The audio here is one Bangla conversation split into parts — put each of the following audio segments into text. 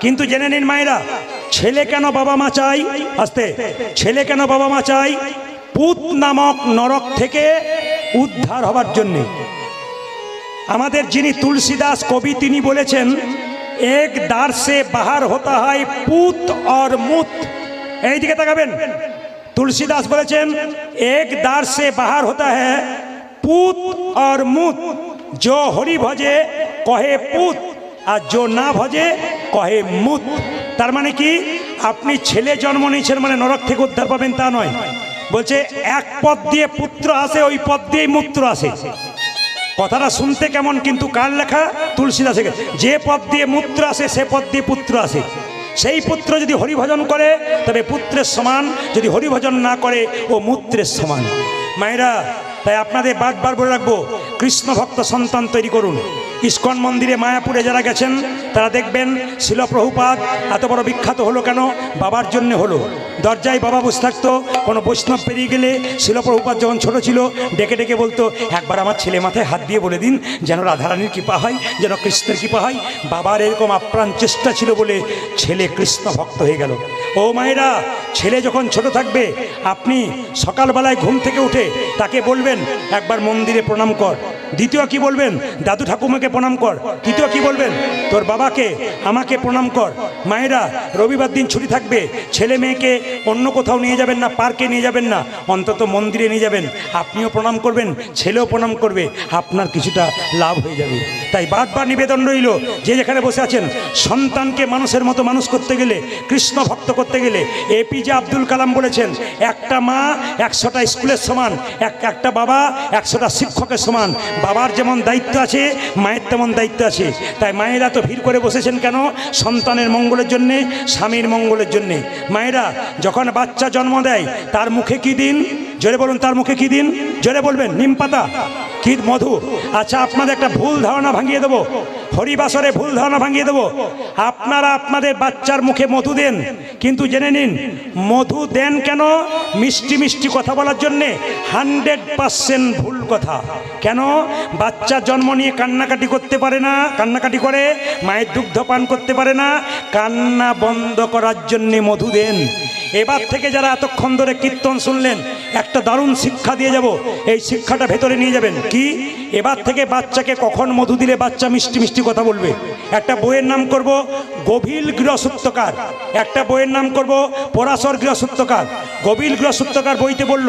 কিন্তু জেনে নিন মায়েরা, ছেলে কেন বাবা মা চাই? আস্তে, ছেলে কেন বাবা মা চাই? পুত নামক নরক থেকে উদ্ধার হবার জন্যে। আমাদের যিনি তুলসীদাস কবি, তিনি বলেছেন এক দ্বার সে বাহার হতা হয় পুত और মুত। এই দিকে তাকাবেন, তুলসীদাস বলেছেন এক দ্বার সে বাহার হতা হ্যায় পুত और মুত। जो হরি ভজে কহে পুত আর जो না ভজে কহে মুত। তার মানে কি, আপনি ছেলে জন্ম নিয়েছেন মানে নরক থেকে উদ্ধার পাবেন তা নয়। বলছে এক পথ দিয়ে পুত্র আসে, ওই পথ দিয়েই মূত্র আসে। কথাটা শুনতে কেমন, কিন্তু কার লেখা? তুলসীদাস। যে পথ দিয়ে মূত্র আসে সে পথ দিয়ে পুত্র আসে। সেই পুত্র যদি হরিভজন করে তবে পুত্রের সমান, যদি হরিভজন না করে ও মূত্রের সমান। মায়েরা, তাই আপনাদের বারবার বলে রাখবো, কৃষ্ণ ভক্ত সন্তান তৈরি করুন। ইস্কন মন্দিরে মায়াপুরে যারা গেছেন তারা দেখবেন শিল প্রভুপাদ এত বড় বিখ্যাত হলো কেন? বাবার জন্য হলো। দরজায় বাবা বসে থাকতো, কোনো বৈষ্ণব পেরিয়ে গেলে শিল প্রভুপাদ যখন ছোট ছিল ডেকে ডেকে বলতো, একবার আমার ছেলে মাথায় হাত দিয়ে বলে দিন যেন রাধারানীর কৃপা হয়, যেন কৃষ্ণের কৃপা হয়। বাবার এরকম আপ্রাণ চেষ্টা ছিল বলে ছেলে কৃষ্ণ ভক্ত হয়ে গেল। ও মায়েরা, ছেলে যখন ছোট থাকবে আপনি সকালবেলায় ঘুম থেকে উঠে তাকে বলবেন একবার মন্দিরে প্রণাম কর। দ্বিতীয় কি বলবেন? দাদু ঠাকুমাকে প্রণাম কর। তৃতীয় কি বলবেন? তোর বাবাকে আমাকে প্রণাম কর। মায়েরা, রবিবার দিন ছুটি থাকবে, ছেলে মেয়েকে অন্য কোথাও নিয়ে যাবেন না, পার্কে নিয়ে যাবেন না, অন্তত মন্দিরে নিয়ে যাবেন। আপনিও প্রণাম করবেন, ছেলেও প্রণাম করবে, আপনার কিছুটা লাভ হয়ে যাবে। তাই বারবার নিবেদন রইল, যে যেখানে বসে আছেন, সন্তানকে মানুষের মতো মানুষ করতে গেলে, কৃষ্ণ ভক্ত করতে গেলে, এপিজে আব্দুল কালাম বলেছেন একটা মা 100টা স্কুলের সমান, একটা বাবা 100টা শিক্ষকের সমান। বাবার যেমন দায়িত্ব আছে মায়ের তেমন দায়িত্ব আছে। তাই মায়েরা তো ভিড় করে বসেছেন কেন? সন্তানের মঙ্গলের জন্যে, স্বামীর মঙ্গলের জন্যে। মায়েরা যখন বাচ্চা জন্ম দেয় তার মুখে কি দিন? জোরে বলুন, তার মুখে কি দিন? জোরে বলবেন। নিম পাতা কি? মধু। আচ্ছা, আপনাদের একটা ভুল ধারণা ভাঙিয়ে দেবো, হরিবাসরে ভুল ধারণা ভাঙিয়ে দেবো। আপনারা আপনাদের বাচ্চার মুখে মধু দেন, কিন্তু জেনে নিন মধু দেন কেন? মিষ্টি মিষ্টি কথা বলার জন্যে। 100% ভুল কথা। কেন? বাচ্চা জন্ম নিয়ে কান্নাকাটি করতে পারে না, কান্নাকাটি করে, মায়ের দুগ্ধ পান করতে পারে না, কান্না বন্ধ করার জন্যে মধু দেন। এবার থেকে যারা এতক্ষণ ধরে কীর্তন শুনলেন, একটা দারুণ শিক্ষা দিয়ে যাব। এই শিক্ষাটা ভেতরে নিয়ে যাবেন। কি? এবার থেকে বাচ্চাকে কখন মধু দিলে বাচ্চা মিষ্টি মিষ্টি কথা বলবে। একটা বইয়ের নাম করব গভীর গৃহসূত্রকার, একটা বইয়ের নাম করব পরাশর গৃহসূত্রকার। গভীর গৃহসূত্রকার বইতে বলল,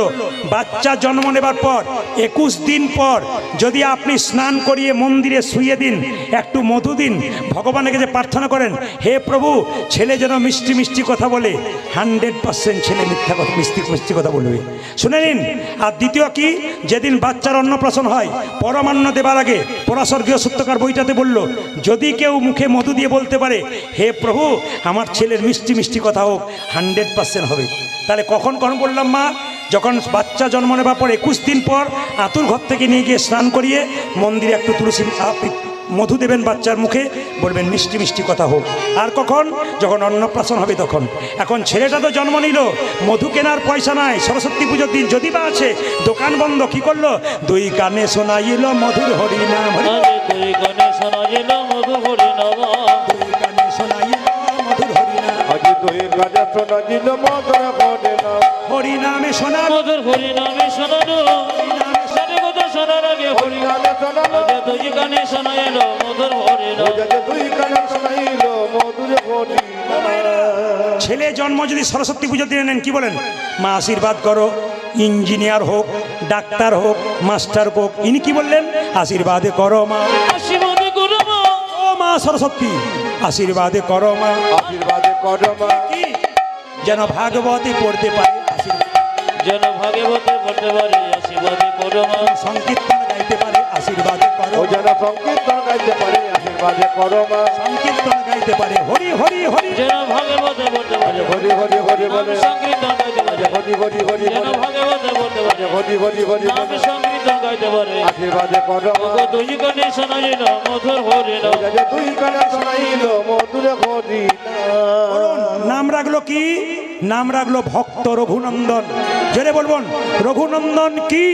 বাচ্চা জন্ম নেবার পর 21 দিন পর যদি আপনি স্নান করিয়ে মন্দিরে শুইয়ে দিন, একটু মধু দিন, ভগবানের কাছে প্রার্থনা করেন, হে প্রভু ছেলে যেন মিষ্টি মিষ্টি কথা বলে, 100% ছেলে মিথ্যা কথা, মিষ্টি মিষ্টি কথা বলবে। শুনে নিন। আর দ্বিতীয় কি? যেদিন বাচ্চার অন্নপ্রাশন হয়, পরমান্ন দেবার আগে পরাশর গৃহসূত্রকার বইটাতে বলল, যদি কেউ মুখে মধু দিয়ে বলতে পারে, হে প্রভু আমার ছেলের মিষ্টি মিষ্টি কথা হোক, 100% হবে। তাহলে কখন কখন বললাম মা? যখন বাচ্চা জন্ম নেবার পর 21 দিন পর আতুর ঘর থেকে নিয়ে গিয়ে স্নান করিয়ে মন্দিরে একটু তুলসী মধু দেবেন বাচ্চার মুখে, বলবেন মিষ্টি মিষ্টি কথা হোক। আর কখন? যখন অন্নপ্রাশন হবে তখন। এখন ছেলেটা তো জন্ম নিল, মধু কেনার পয়সা নাই, সরস্বতী পুজোর দিন যদি বা আছে, দোকান বন্ধ। কি করলো? দুই কানে শোনাইল মধুর হরিনাম, দুই কানে শোনাইল মধুর হরিনাম, দুই কানে শোনাইল মধুর হরিনাম, আজি দুই কানে শোনাইল মধুর হরিনাম, হরিনামে শোনা মধুর হরিনামে শোনানো, হরিনামে কথা শোনার আগে হরিনামে শোনানো, দুই কানে শোনাইল মধুর হরিনাম, দুই কানে শোনাইল মধুর হরিনাম। ছেলে জন্ম যদি সরস্বতী পুজোর দিনে নেন, কি বলেন? মা আশীর্বাদ করো, ইঞ্জিনিয়ার হোক, ডাক্তার হোক, মাস্টার হোক, ইনি কি বললেন? আশীর্বাদে করো মা, আশীর্বাদে করো মা, ও মা সরস্বতী আশীর্বাদে করো মা, আশীর্বাদে করো মা। কি? যেন ভাগবতী পড়তে পারে, যেন ভাগবতী পড়তে পারে, আশীর্বাদে করো মা। সংকীর্তন গাইতে পারে, আশীর্বাদে করো, যেন সংকীর্তন গাইতে পারে, আশীর্বাদে করো মা। সংকীর্তন গাইতে পারে, হরি হরি হরি, যেন ভাগবতী পড়তে পারে, হরি হরি হরি বলে, সংকীর্তন গাইতে পারে, হরি হরি হরি, যেন ভাগবতী পড়তে পারে, হরি হরি হরি বলে, সংকীর্তন গাইতে পারে, আশীর্বাদে করো মা। দুই কানে শোনাইল মধুর হরিনাম, দুই কানে শোনাইল মধুর হরিনাম। নাম রাখলো কি? নাম রাখলো ভক্ত রঘুনন্দন। জোরে বলবেন রঘুনন্দন কি?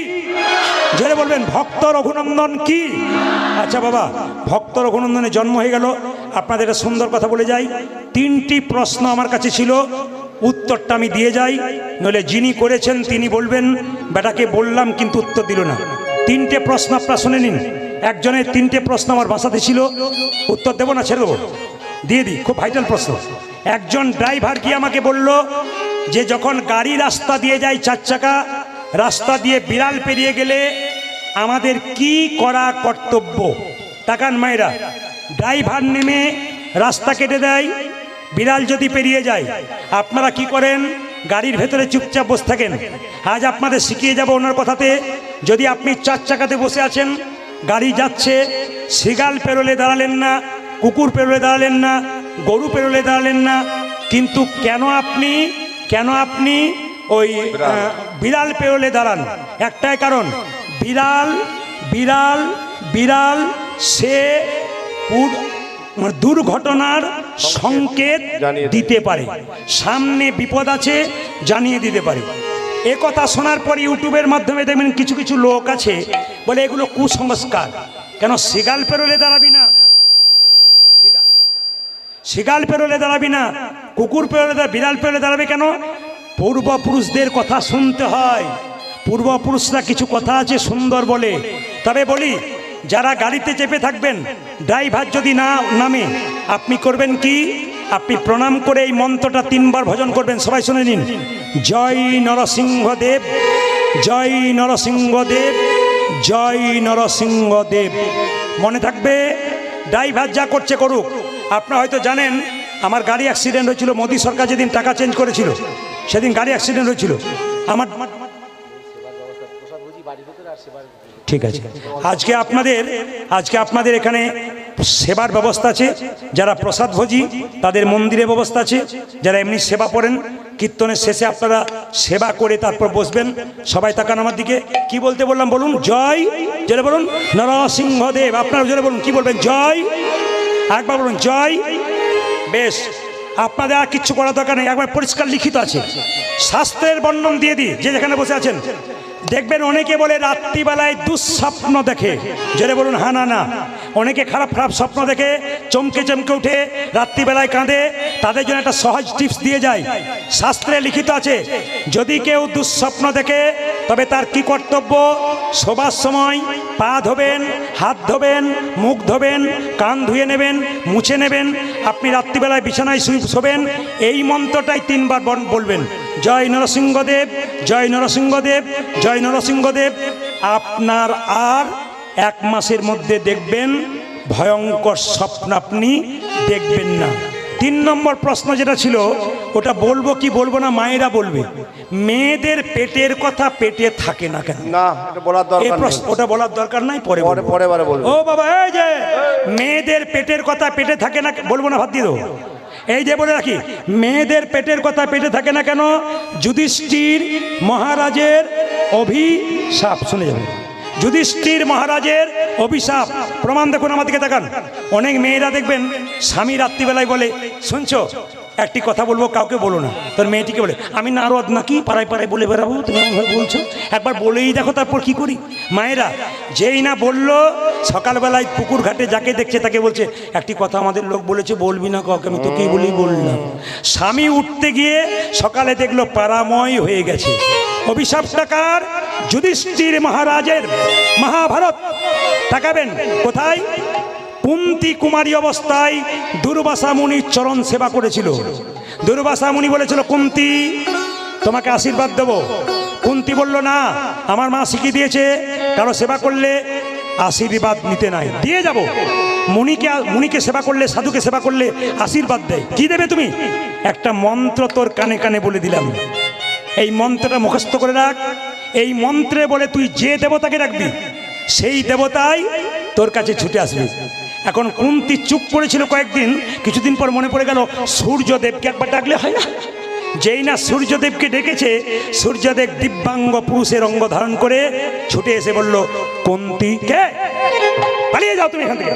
জোরে বলবেন ভক্ত রঘুনন্দন কি? আচ্ছা বাবা, ভক্ত রঘুনন্দনের জন্ম হয়ে গেল। আপনাদের একটা সুন্দর কথা বলে যাই, 3টি প্রশ্ন আমার কাছে ছিল, উত্তরটা আমি দিয়ে যাই, নইলে যিনি করেছেন তিনি বলবেন বেটাকে বললাম কিন্তু উত্তর দিল না। 3টে প্রশ্ন আপনারা শুনে নিন। একজনের 3টে প্রশ্ন আমার ভাষাতে ছিল, উত্তর দেবো না ছেড়ে দেবো? দিয়ে দিই, খুব ভাইটাল প্রশ্ন। একজন ড্রাইভার কি আমাকে বলল যে যখন গাড়ি রাস্তা দিয়ে যায় 4 চাকা, রাস্তা দিয়ে বিড়াল পেরিয়ে গেলে আমাদের কি করা কর্তব্য? তাকান মায়েরা, ড্রাইভার নেমে রাস্তা কেটে দেয়, বিড়াল যদি পেরিয়ে যায় আপনারা কি করেন? গাড়ির ভেতরে চুপচাপ বসে থাকেন। আজ আপনাদের শিখিয়ে যাব ওনার কথাতে। যদি আপনি 4 চাকাতে বসে আছেন, গাড়ি যাচ্ছে, শিগাল পেরোলে দাঁড়ালেন না, কুকুর পেরোলে দাঁড়ালেন না, গরু পেরোলে দাঁড়ালেন না, কিন্তু কেন আপনি ওই বিড়াল পেরোলে দাঁড়ান? একটাই কারণ, বিড়াল বিড়াল বিড়াল সে দুর্ঘটনার সংকেত দিতে পারে, সামনে বিপদ আছে জানিয়ে দিতে পারে। এ কথা শোনার পর ইউটিউবের মাধ্যমে দেখবেন কিছু কিছু লোক আছে বলে এগুলো কুসংস্কার। কেন শিগাল পেরোলে দাঁড়াবি না? শিগাল পেরোলে দাঁড়াবি না, কুকুর পেরোলে বিড়াল পেরোলে দাঁড়াবে কেন? পূর্বপুরুষদের কথা শুনতে হয়। পূর্বপুরুষরা কিছু কথা আছে সুন্দর বলে। তবে বলি, যারা গাড়িতে চেপে থাকবেন, ড্রাইভার যদি না নামে, আপনি করবেন কি? আপনি প্রণাম করে এই মন্ত্রটা 3 বার ভজন করবেন। সবাই শুনে নিন। জয় নরসিংহদেব, জয় নরসিংহদেব, জয় নরসিংহদেব। মনে থাকবে, ড্রাইভার যা করছে করুক। আপনারা হয়তো জানেন আমার গাড়ি অ্যাক্সিডেন্ট হয়েছিল, মোদী সরকার যেদিন টাকা চেঞ্জ করেছিল সেদিন গাড়ি অ্যাক্সিডেন্ট হয়েছিল আমার। ঠিক আছে, আজকে আপনাদের এখানে সেবার ব্যবস্থা আছে। যারা প্রসাদ ভোজি তাদের মন্দিরে ব্যবস্থা আছে। যারা এমনি সেবা করেন, কীর্তনের শেষে আপনারা সেবা করে তারপর বসবেন। সবাই তাকান আমার দিকে। কি বলতে বললাম বলুন? জয়, জোরে বলুন নরসিংহদেব। আপনারা জোরে বলুন, কি বলবেন? জয়। একবার বলুন জয়। বেশ, আপনাদের আর কিচ্ছু করার দরকার নেই, একবার পরিষ্কার লিখিত আছে। শাস্ত্রের বর্ণন দিয়ে দিই, যে যেখানে বসে আছেন। দেখবেন অনেকে বলে রাত্রিবেলায় দুঃস্বপ্ন দেখে। জোরে বলুন হ্যাঁ না না। অনেকে খারাপ খারাপ স্বপ্ন দেখে, চমকে চমকে উঠে, রাত্রিবেলায় কাঁদে। তাদের জন্য একটা সহজ টিপস দিয়ে যায়। শাস্ত্রে লিখিত আছে, যদি কেউ দুঃস্বপ্ন দেখে তবে তার কি কর্তব্য? শোবার সময় পা ধোবেন, হাত ধোবেন, মুখ ধোবেন, কান ধুয়ে নেবেন, মুছে নেবেন। আপনি রাত্রিবেলায় বিছানায় শোবেন, এই মন্ত্রটাই 3 বার বলবেন। জয় নরসিংহদেব, জয় নরসিংহদেব, জয় নরসিংহদেব। আপনার আর 1 মাসের মধ্যে দেখবেন ভয়ঙ্কর স্বপ্ন আপনি দেখবেন না। 3 নম্বর প্রশ্ন যেটা ছিল, ওটা বলবো কি বলবো না মায়েরা বলবে। মেয়েদের পেটের কথা পেটে থাকে না কেন? না, এটা বলার দরকার নেই। ওটা বলার দরকার নাই, পরে বলবো। ও বাবা, এই যে মেয়েদের পেটের কথা পেটে থাকে না, বলবো না, ভাত দিয়ে দেবো। এই যে বলে রাখি, মেয়েদের পেটের কথা পেটে থাকে না কেন? যুধিষ্ঠির মহারাজের অভিশাপ। শুনে যাবেন, যুধিষ্ঠির মহারাজের অভিশাপ। প্রমাণ দেখুন, আমার দিকে তাকান। অনেক মেয়েরা দেখবেন স্বামী রাত্রিবেলায় বলে, শুনছো একটি কথা বলবো, কাউকে বলো না। তোর মেয়েটিকে বলে, আমি নারদ নাকি পাড়ায় পাড়ায় বলে বেড়াবো, তুমি এমনভাবে বলছো, একবার বলেই দেখো তারপর কি করি। মায়েরা যেই না বললো, সকালবেলায় পুকুর ঘাটে যাকে দেখছে তাকে বলছে, একটি কথা আমাদের লোক বলেছে, বলবি না কাউকে। আমি তোকেই বলেই বললাম। স্বামী উঠতে গিয়ে সকালে দেখলো পারাময় হয়ে গেছে। অভিশাপটা কার? যুধিষ্ঠির মহারাজের। মহাভারত তাকাবেন কোথায়? কুন্তী কুমারী অবস্থায় দুর্বাসা মুনির চরণ সেবা করেছিল। দুর্বাসা মুনি বলেছিল, কুন্তী তোমাকে আশীর্বাদ দেব। কুন্তী বলল, না, আমার মা শিখিয়ে দিয়েছে কারো সেবা করলে আশীর্বাদ নিতে নাই, দিয়ে যাব। মুনিকে সেবা করলে, সাধুকে সেবা করলে আশীর্বাদ দেয়। কি দেবে তুমি? একটা মন্ত্র তোর কানে কানে বলে দিলাম, এই মন্ত্রটা মুখস্থ করে রাখ। এই মন্ত্রে বলে তুই যে দেবতাকে রাখবি, সেই দেবতাই তোর কাছে ছুটে আসবে। এখন কুন্তী চুপ করেছিল কয়েকদিন, কিছুদিন পর মনে পড়ে গেল সূর্যদেবকে একবার ডাকলে হয় না? যেই না সূর্যদেবকে ডেকেছে, সূর্যদেব দিব্যাঙ্গ পুরুষের অঙ্গ ধারণ করে ছুটে এসে বলল, কুন্তী কে? পালিয়ে যাও তুমি এখান থেকে,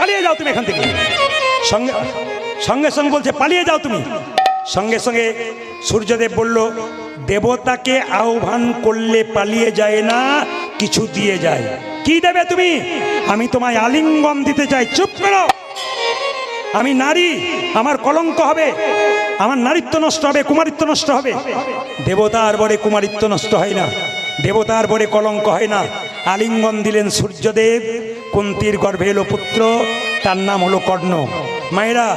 পালিয়ে যাও তুমি এখান থেকে। সঙ্গে সঙ্গে বলছে, পালিয়ে যাও তুমি। সঙ্গে সঙ্গে সূর্যদেব বলল, দেবতাকে আহ্বান করলে পালিয়ে যায় না, কিছু দিয়ে যায়। কি দেবে তুমি? আমি তোমায় আলিঙ্গন দিতে চাই। চুপ করো, আমি নারী, আমার কলঙ্ক হবে, আমার নারীত্ব নষ্ট হবে, কুমারিত্ব নষ্ট হবে। দেবতার বরে কুমারিত্ব নষ্ট হয় না, দেবতার বরে কলঙ্ক হয় না। আলিঙ্গন দিলেন সূর্যদেব। কুন্তির গর্ভে এলো পুত্র, তার নাম হলো কর্ণ। মায়েরা,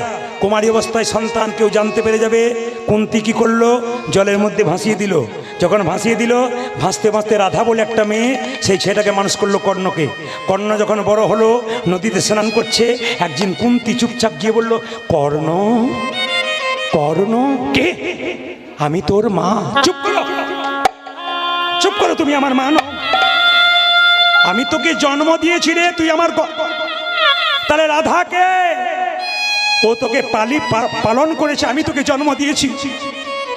কুমারী অবস্থায় সন্তান কেউ জানতে পেরে যাবে। কুন্তি কি করলো? জলের মধ্যে ভাসিয়ে দিল। যখন ভাসিয়ে দিল, ভাসতে ভাসতে রাধা বলে একটা মেয়ে, সেই ছেলেটাকে মানুষ করলো কর্ণকে। কর্ণ যখন বড় হলো, নদীতে স্নান করছে, একদিন কুন্তি চুপচাপ গিয়ে বলল, কর্ণ, কর্ণ কে? আমি তোর মা। চুপ করো, চুপ করো, তুমি আমার মা নও। আমি তোকে জন্ম দিয়েছি রে, তুই আমার তাহলে রাধাকে? ও তোকে পালন করেছে, আমি তোকে জন্ম দিয়েছি।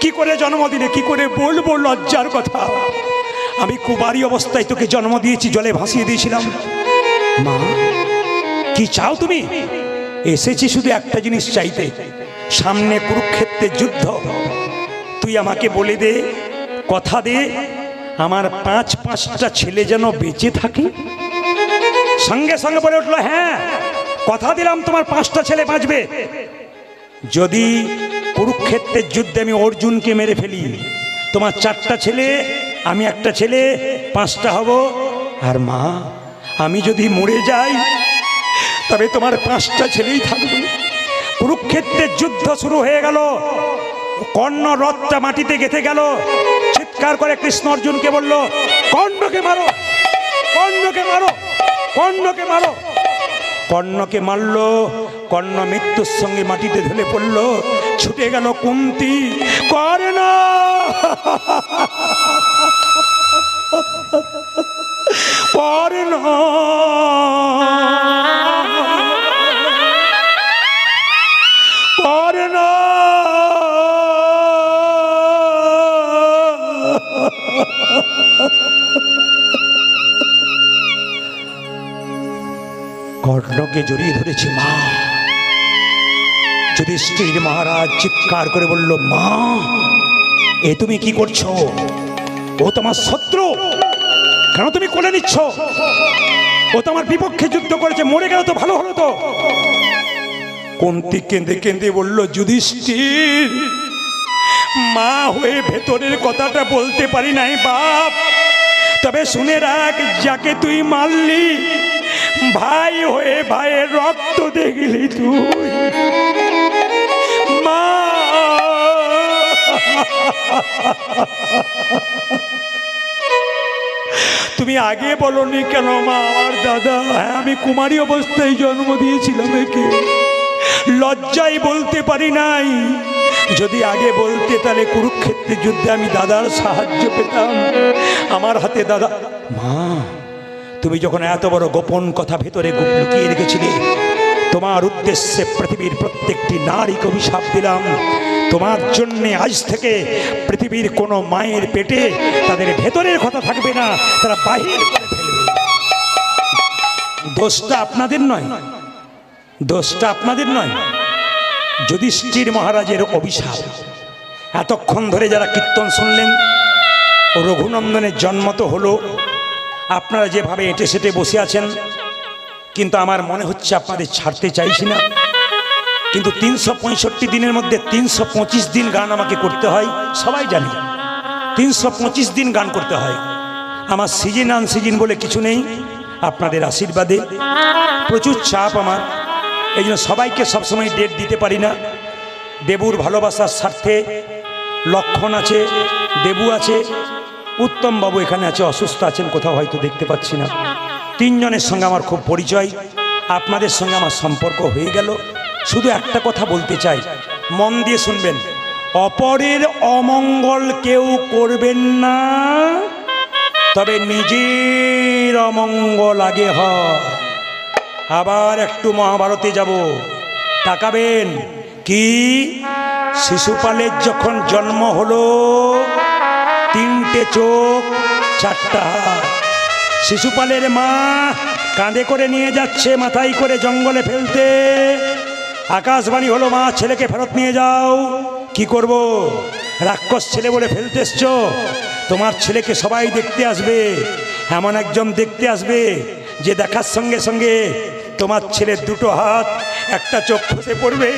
কি করে জন্ম দিলে? কি করে বলবো লজ্জার কথা? আমি কুমারী অবস্থায় তোকে জন্ম দিয়েছি, জলে ভাসিয়ে দিয়েছিলাম। মা, কি চাও তুমি? এসেছি শুধু একটা জিনিস চাইতে, সামনে কুরুক্ষেত্রের যুদ্ধ। তুই আমাকে বলে দে, কথা দে, আমার পাঁচটা ছেলে যেন বেঁচে থাকে। সঙ্গে সঙ্গে বলে উঠলো, হ্যাঁ, কথা দিলাম তোমার 5টা ছেলে বাঁচবে যদি কুরুক্ষেত্রের যুদ্ধে আমি অর্জুনকে মেরে ফেলি। তোমার 4টা ছেলে, আমি একটা ছেলে, 5টা হব। আর মা, আমি যদি মরে যাই তবে তোমার 5টা ছেলেই থাকবে। কুরুক্ষেত্রের যুদ্ধ শুরু হয়ে গেল। কর্ণ রথটা মাটিতে গেঁথে গেল। চিৎকার করে কৃষ্ণ অর্জুনকে বলল, কর্ণকে মারো, কর্ণকে মারো, কর্ণকে মারো। কর্ণকে মারল। কর্ণ মৃত্যুর সঙ্গে মাটিতে ঢলে পড়ল। ছুটে গেল কুন্তি, কর্ণ, কর্ণ, কর্ণ। কর্ণকে জড়িয়ে ধরেছে মা। যুধিষ্ঠির মহারাজ চিৎকার করে বলল, মা, এ তুমি কি করছো? ও তোমার শত্রু, কেন তুমি কোলে নিচ্ছ? ও তোমার বিপক্ষে যুদ্ধ করেছে, মরে গেল তো ভালো হলো তো। কুন্তি কেঁদে কেঁদে বলল, যুধিষ্ঠির, মা হয়ে ভেতরের কথাটা বলতে পারি নাই বাপ। তবে শুনে রাখ, যাকে তুই মারলি, ভাই হয়ে ভাইয়ের রক্ত দেখলি তুই। মা, তুমি আগে বলনি কেন মা? আমার দাদা, হ্যাঁ, আমি কুমারী অবস্থায় জন্ম দিয়েছিলাম একে, লজ্জায় বলতে পারি নাই। যদি আগে বলতে তাহলে কুরুক্ষেত্রের যুদ্ধে আমি দাদার সাহায্য পেতাম। আমার হাতে দাদা। মা, তুমি যখন এত বড় গোপন কথা ভেতরে লুকিয়ে রেখেছিলে, তোমার উদ্দেশ্যে পৃথিবীর প্রত্যেকটি নারীকে অভিশাপ দিলাম। তোমার জন্যে আজ থেকে পৃথিবীর কোনো মায়ের পেটে তাদের ভেতরের কথা থাকবে না, তারা বাহির করে ফেলবে। দোষটা আপনাদের নয়, দোষটা আপনাদের নয়, যুধিষ্ঠির মহারাজের অভিশাপ। এতক্ষণ ধরে যারা কীর্তন শুনলেন, রঘুনন্দনের জন্ম তো হলো, আপনারা যেভাবে এঁটে সেটে বসে আছেন, কিন্তু আমার মনে হচ্ছে আপনাদের ছাড়তে চাইছি না। কিন্তু 365 দিনের মধ্যে 325 দিন গান আমাকে করতে হয়, সবাই জানি। 325 দিন গান করতে হয়। আমার সিজন আন সিজন বলে কিছু নেই, আপনাদের আশীর্বাদে প্রচুর চাপ আমার, এই জন্য সবাইকে সবসময় ডেট দিতে পারি না। দেবুর ভালোবাসার স্বার্থে লক্ষণ আছে, দেবু আছে, উত্তম বাবু এখানে আছে, অসুস্থ আছেন কোথাও, হয়তো দেখতে পাচ্ছি না। 3 জনের সঙ্গে আমার খুব পরিচয়, আপনাদের সঙ্গে আমার সম্পর্ক হয়ে গেল। শুধু একটা কথা বলতে চাই, মন দিয়ে শুনবেন, অপরের অমঙ্গল কেউ করবেন না, তবে নিজের অমঙ্গল আগে হয়। আবার একটু মহাভারতে যাব, তাকাবেন। কি? শিশুপালের যখন জন্ম হলো, 3টে চোখ, 4টা হাত। শিশুপালের মা কাঁধে করে নিয়ে যাচ্ছে, মাথায় করে জঙ্গলে ফেলতে। আকাশবাণী হলো, মা, ছেলেকে ফেরত নিয়ে যাও। কি করব? রাক্ষস ছেলে বলে ফেলতে এসছো? তোমার ছেলেকে সবাই দেখতে আসবে, এমন একজন দেখতে আসবে যে দেখার সঙ্গে সঙ্গে তোমার ছেলের দুটো হাত একটা চোখ খসে পড়বে,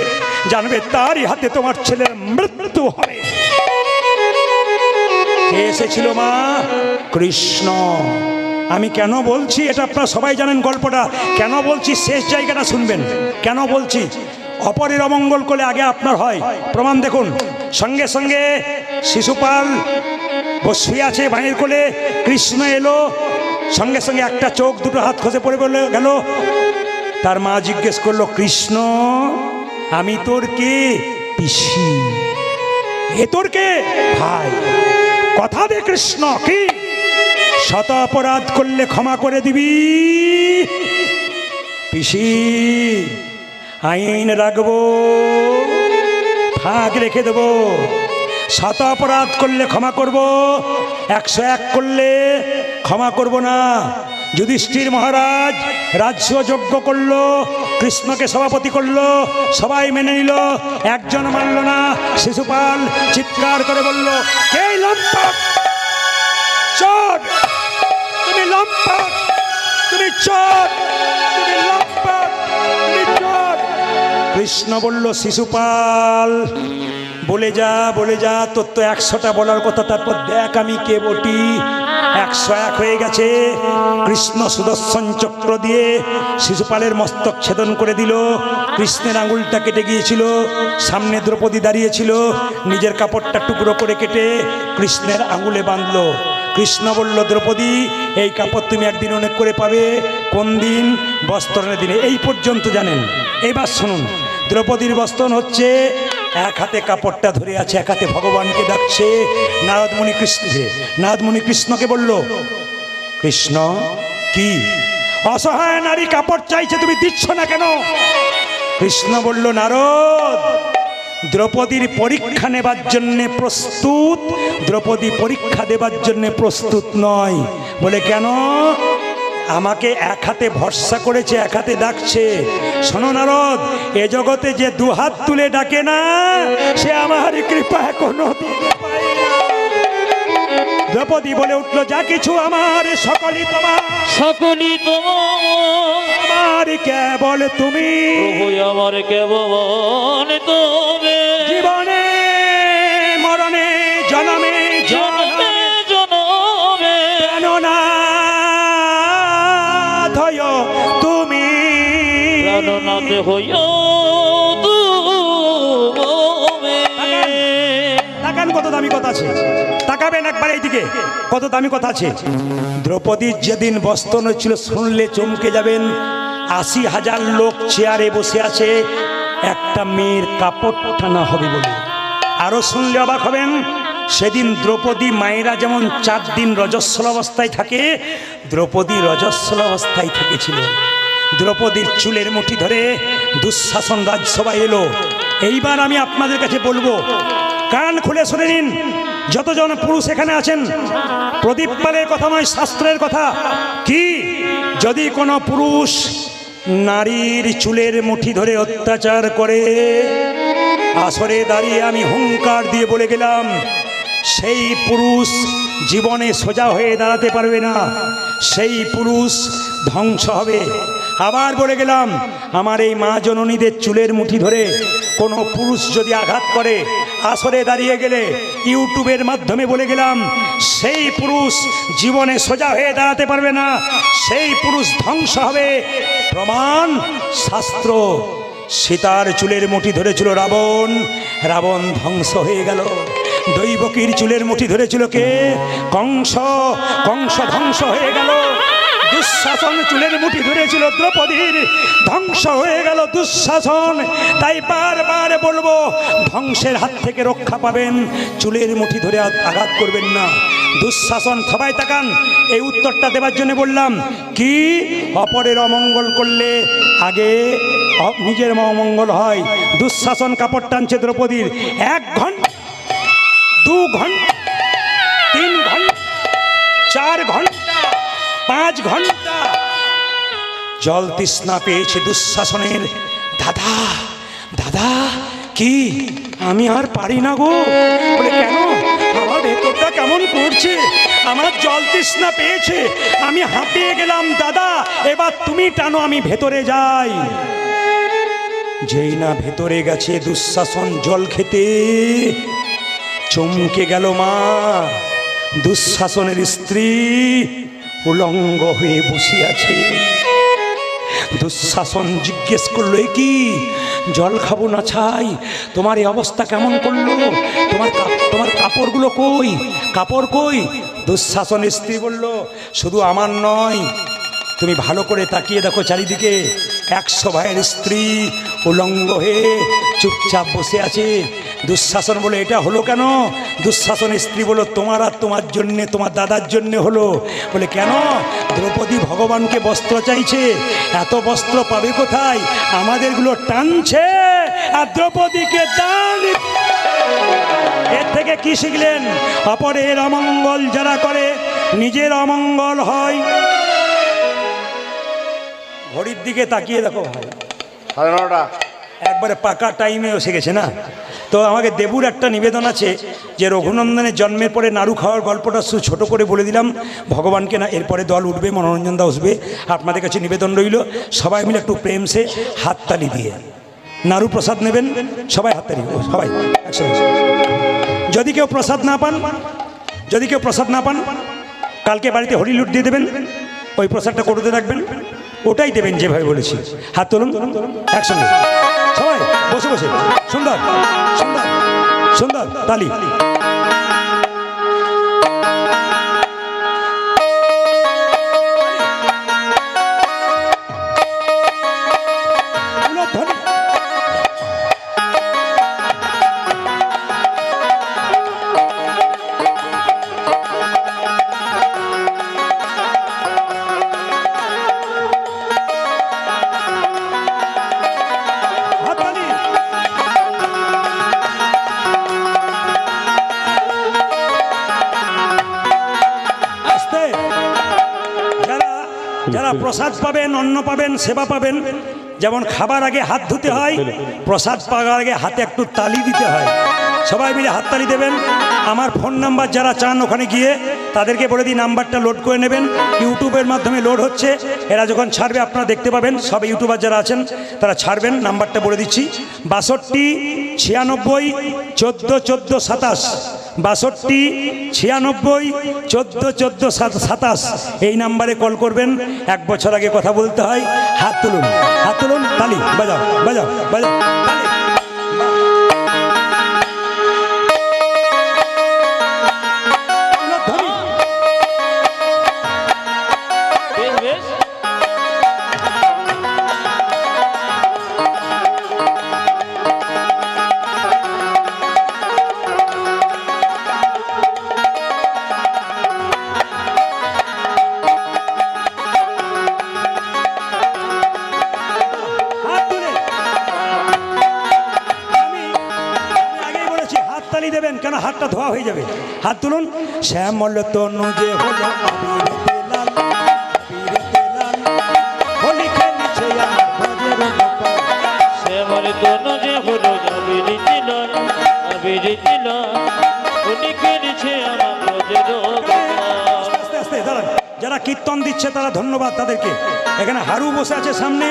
জানবে তারই হাতে তোমার ছেলের মৃত্যু হবে। কে এসেছিল মা? কৃষ্ণ। আমি কেন বলছি এটা আপনারা সবাই জানেন গল্পটা, কেন বলছি শেষ জায়গাটা শুনবেন। কেন বলছি? অপরের অমঙ্গল করলে আগে আপনার হয়, প্রমাণ দেখুন। সঙ্গে সঙ্গে শিশুপাল শুয়ে আছে ভাইয়ের কোলে, কৃষ্ণ এলো, সঙ্গে সঙ্গে একটা চোখ দুটো হাত খসে পড়ে গেল। তার মা জিজ্ঞেস করলো, কৃষ্ণ আমি তোর কে? পিসি। এ তোর কে? ভাই। কথা দে কৃষ্ণ, কি শত অপরাধ করলে ক্ষমা করে দিবি? পিসি আইন রাখবো, ফাঁক রেখে দেবো। শত অপরাধ করলে ক্ষমা করব, 101 করলে ক্ষমা করব না। যুধিষ্ঠির মহারাজ রাজ্য যজ্ঞ করলো, কৃষ্ণকে সভাপতি করলো, সবাই মেনে নিল, একজন মানল না। শিশুপাল চিৎকার করে বলল, কে লম্পট? চোর! তুমি লম্পট, তুমি চোর, তুমি লম্পট, তুমি চোর। কৃষ্ণ বলল, শিশুপাল বলে যা, বলে যা, তোর তো 100টা বলার কথা, তারপর দেখ আমি কে বটি। 101 হয়ে গেছে। কৃষ্ণ সুদর্শন চক্র দিয়ে শিশুপালের মস্তক ছেদন করে দিল। কৃষ্ণের আঙুলটা কেটে গিয়েছিল, সামনে দ্রৌপদী দাঁড়িয়েছিল, নিজের কাপড়টা টুকরো করে কেটে কৃষ্ণের আঙুলে বাঁধলো। কৃষ্ণ বলল, দ্রৌপদী এই কাপড় তুমি একদিন অনেক করে পাবে। কোন দিন? বস্ত্রণের দিনে। এই পর্যন্ত জানেন। এবার শুনুন, দ্রৌপদীর বস্ত্রণ হচ্ছে, এক হাতে কাপড়টা ধরে আছে, এক হাতে ভগবানকে ডাকছে। নারদমুনি কৃষ্ণকে বলল, কৃষ্ণ কি অসহায় নারী কাপড় চাইছে, তুমি দিচ্ছ না কেন? কৃষ্ণ বলল, নারদ দ্রৌপদীর পরীক্ষা নেবার জন্যে প্রস্তুত, দ্রৌপদী পরীক্ষা দেবার জন্যে প্রস্তুত নয়। বলে কেন? আমাকে এক হাতে ভরসা করেছে, এক হাতে ডাকছে। শোনো নারদ, এ জগতে যে দুহাত তুলে ডাকে না, সে আমার কৃপা কোনো দিন পায় না। দ্রৌপদী বলে উঠলো, যা কিছু আমার সকলই তোমার, সকলই তোমার, আমার কেবল তুমি, আমার কেবল তুমি। জীবনে মরণে জনমে জনমে জনমে প্রাণনাথ হইও তুমি, প্রাণনাথ হইও তুমি। তাকান কত দামি কথা আছে, তাকাবেন একবার এইদিকে, কত দামি কথা আছে। দ্রৌপদীর যেদিন বস্ত্রণ ছিল, শুনলে চমকে যাবেন। 80,000 লোক চেয়ারে বসে আছে, একটা মেয়ের কাপড় টানা হবে বলে। আরো শুনলে অবাক হবেন, সেদিন দ্রৌপদী মায়েরা যেমন 4 দিন রজস্বল অবস্থায় থাকে, দ্রৌপদী রজস্বল অবস্থায় থেকেছিল। দ্রৌপদীর চুলের মুঠি ধরে দুঃশাসন রাজসভায় এলো। এইবার আমি আপনাদের কাছে বলবো, কান খুলে শুনে নিন। যতজন পুরুষ এখানে আছেন, প্রদীপ পালের কথা নয়, শাস্ত্রের কথা। কি যদি কোনো পুরুষ নারীর চুলের মুঠি ধরে অত্যাচার করে, আসরে দাঁড়িয়ে আমি হুঙ্কার দিয়ে বলে গেলাম, সেই পুরুষ জীবনে সোজা হয়ে দাঁড়াতে পারবে না, সেই পুরুষ ধ্বংস হবে। আবার বলে গেলাম, আমার এই মা জননীদের চুলের মুঠি ধরে কোনো পুরুষ যদি আঘাত করে, আসরে দাঁড়িয়ে গেলে ইউটিউবের মাধ্যমে বলে গেলাম, সেই পুরুষ জীবনে সোজা হয়ে দাঁড়াতে পারবে না, সেই পুরুষ ধ্বংস হবে। প্রমাণ শাস্ত্র। সীতার চুলের মুঠি ধরেছিল রাবণ, রাবণ ধ্বংস হয়ে গেল। দৈবকীর চুলের মুঠি ধরেছিল কে? কংস, কংস ধ্বংস হয়ে গেল। দুঃশাসন চুলের মুঠি ধরেছিল দ্রৌপদীর, ধ্বংস হয়ে গেল দুঃশাসন। তাই বারবার বলবো, ধ্বংসের হাত থেকে রক্ষা পাবেন, চুলের মুঠি ধরে আঘাত করবেন না। দুঃশাসন, সবাই তাকান, এই উত্তরটা দেবার জন্য বললাম। কি অপরের অমঙ্গল করলে আগে নিজের অমঙ্গল হয়। দুঃশাসন কাপড় টানছে দ্রৌপদীর। 1 ঘন্টা, 2 ঘন্টা, 3 ঘন্টা, 4 ঘন্টা, 5 ঘন্টা জল তৃষ্ণা পেয়েছে দুঃশাসনের। দাদা, দাদা, কি আমি আর পারি না গো। বলে কেন? আমার ভেতরটা কেমন করছে, আমার জল তৃষ্ণা পেয়েছে, আমি হাঁপিয়ে গেলাম দাদা, এবার তুমি টানো, আমি ভেতরে যাই। যেই না ভেতরে গেছে দুঃশাসন জল খেতে, চমকে গেল মা। দুঃশাসনের স্ত্রী উলঙ্গ হয়ে বসে আছে। দুঃশাসন জিজ্ঞেস করলো, এ কি, জল খাবো না ছাই, তোমার এই অবস্থা কেমন করলো, তোমার কাপড়গুলো কই, কাপড় কই? দুঃশাসনের স্ত্রী বলল, শুধু আমার নয়, তুমি ভালো করে তাকিয়ে দেখো চারিদিকে, 100 ভাইয়ের স্ত্রী উলঙ্গ হয়ে চুপচাপ বসে আছে। দুঃশাসন বলে, এটা হলো কেন? দুঃশাসনের স্ত্রী বলল, তোমার আর তোমার জন্যে, তোমার দাদার জন্যে হলো। বলে কেন? দ্রৌপদী ভগবানকে বস্ত্র চাইছে, এত বস্ত্র পাবে কোথায়, আমাদেরগুলো টানছে আর দ্রৌপদীকে দান। এর থেকে কি শিখলেন? অপরের অমঙ্গল যারা করে নিজের অমঙ্গল হয়। ঘড়ির দিকে তাকিয়ে দেখো ভাই, 9:30। একবারে পাকা টাইমে এসে গেছে না। তো আমাকে দেবুর একটা নিবেদন আছে যে রঘুনন্দনের জন্মের পরে নাড়ু খাওয়ার গল্পটা শুধু ছোটো করে বলে দিলাম, ভগবানকে না, এরপরে দল উঠবে, মনোরঞ্জন দা আসবে। আপনাদের কাছে নিবেদন রইল, সবাই মিলে একটু প্রেম সে হাততালি দিয়ে নাড়ু প্রসাদ নেবেন। সবাই হাততালি, সবাই একসঙ্গে। যদি কেউ প্রসাদ না পান, কালকে বাড়িতে হরিলুট দিয়ে দেবেন, ওই প্রসাদটা করতে রাখবেন, ওটাই দেবেন যেভাবে বলেছি। হাত তুলুন একসঙ্গে সবাই, বসে বসে, সুন্দর সুন্দর সুন্দর তালি। যারা প্রসাদ পাবেন, অন্ন পাবেন, সেবা পাবেন, যেমন খাবার আগে হাত ধুতে হয়, প্রসাদ পাওয়ার আগে হাতে একটু তালি দিতে হয়। সবাই মিলে হাততালি দেবেন। আমার ফোন নাম্বার যারা চান ওখানে গিয়ে তাদেরকে বলে দিই নাম্বারটা লোড করে নেবেন। ইউটিউবের মাধ্যমে লোড হচ্ছে, এরা যখন ছাড়বে আপনারা দেখতে পাবেন। সব ইউটিউবার যারা আছেন তারা ছাড়বেন, নাম্বারটা বলে দিচ্ছি 62 96 14 14 27, 62 96 14 14 27, এই নাম্বারে কল করবেন। 1 বছর আগে কথা বলতে হয়। হাত তুলুন, হাত তুলুন, তালি বাজাও বাজাও বাজাও, তালি। দেবেন কেন, হাতটা ধোয়া হয়ে যাবে। হাত তুলুন। শ্যামল তনু যে হলো আবিরেতে লাল, আবিরেতে লাল, হোলি খেলছে আমার ভজের গোপাল। শ্যামল তনু যে হলো আবিরেতে লাল, আবিরেতে লাল, হোলি খেলছে আমার ভজের গোপাল। আস্তে আস্তে দাঁড়ান, যারা কীর্তন দিচ্ছে তারা ধন্যবাদ তাদেরকে। এখানে হারু বসে আছে সামনে,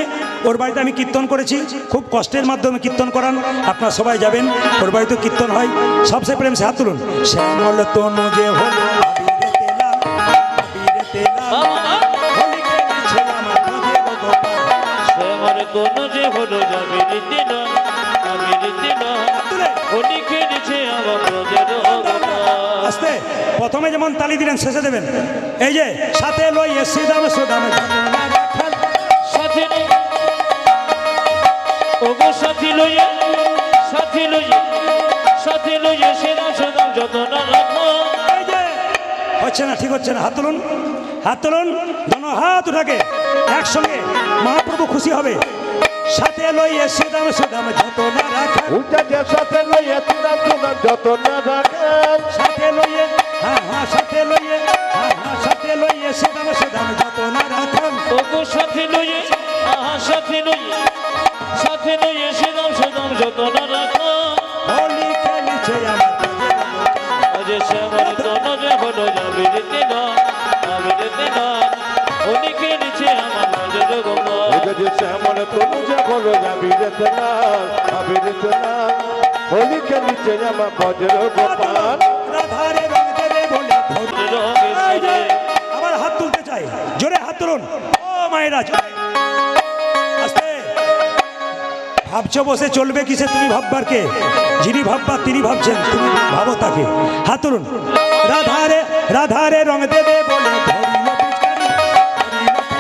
ওর বাড়িতে আমি কীর্তন করেছি, খুব কষ্টের মাধ্যমে কীর্তন করান। আপনারা সবাই যাবেন, ওর বাড়িতে কীর্তন হয়। সবসে প্রেম সে হাত তুলুন। শ্যামল তনু যে হলো আবিরেতে লাল, আবিরেতে লাল, হোলি খেলছে আমার ভজের গোপাল। শ্যামল তনু যে হলো আবিরেতে লাল, আবিরেতে লাল, হোলি খেলছে আমার ভজের গোপাল। আস্তে, প্রথমে যেমন তালি দিলেন শেষে দেবেন। এই যে সাথে লইয়ে শ্রীদামে শ্রীদামে সাথে ওগো সাথী লইয়ে, সাথী লইয়ে, সাথী লইয়ে সেরাম সেরাম যতন রাখো। এই যে হচ্ছে না, ঠিক হচ্ছে না। হাত তুলুন, হাত তুলুন, দোনো হাত উঠাকে একসঙ্গে, মহাপ্রভু খুশি হবে। সাথে লইয়ে শ্রীদামে শ্রীদামে যতন রাখেন, সাথে লইয়ে তুদাম তুদাম যতন রাখেন, সাথে লইয়ে, হ্যাঁ হ্যাঁ, সাথে লইয়ে, হ্যাঁ হ্যাঁ, সাথে লইয়ে শ্রীদামে শ্রীদামে যতন রাখেন। ওগো সাথী লইয়ে, আহা সাথী লইয়ে, সাথী লইয়ে সেরাম সেরাম যতন রাখো। হোলি আমার ব্রজের গোপাল। আজ শ্যামল তনজ হলো যাবে যেতে না যাবে যেতে না উনি খেলেছে আমার ব্রজের গোপাল যে শ্যামল তনু যে হলো যাবি যেতে না যাবি যেতে না হোলি খেলিছে আমার বজ্র গোপাল রাধারে রং দেবে বলে ধরে। রঙে এই যে, সাজে আবার হাত তুলতে চাই, জোরে হাত তুলুন ও মায়েরা জোরে। আস্তে। ভাবছো বসে চলবে কিসে, তুমি ভাববার কে? যিনি ভাববার তিনি ভাবছেন, তুমি ভাবো তাকে। হাত তুলুন। রাধারে রাধারে রং দেবে বলে ধরিল পিচকারি, ধরিল পিচকারি,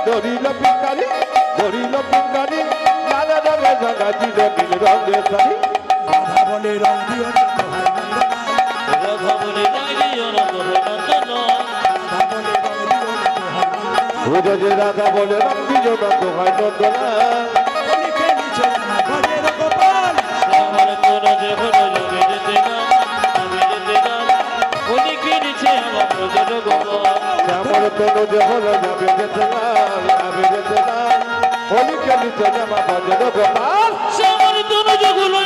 ধরিল পিঙ্কারি ধরিল পিঙ্কারি লাল রঙে জাগা দিল নীল রঙে শাড়ি রাধা বলে রং দিও না দোহাই নন্দনা, রাধা বলে রাইও না তোহে নন্দন রাধা বলে রং দিও না দোহাই নন্দনা। বুঝে যে রাধা বলে রং দিল না দোহাই নন্দনা হোলি খেলিছে আমার ব্রজের গোপাল। শ্যামল তনজ হলো যাবে যেতে না যাবে যেতে না উনি খেলেছে আমার ব্রজের গোপাল শ্যামল তনু যে হলো যাবে যেতে না যাবে যেতে না হোলি খেলিছে আমার বজ্র গোপাল শ্যামল তনজ হলো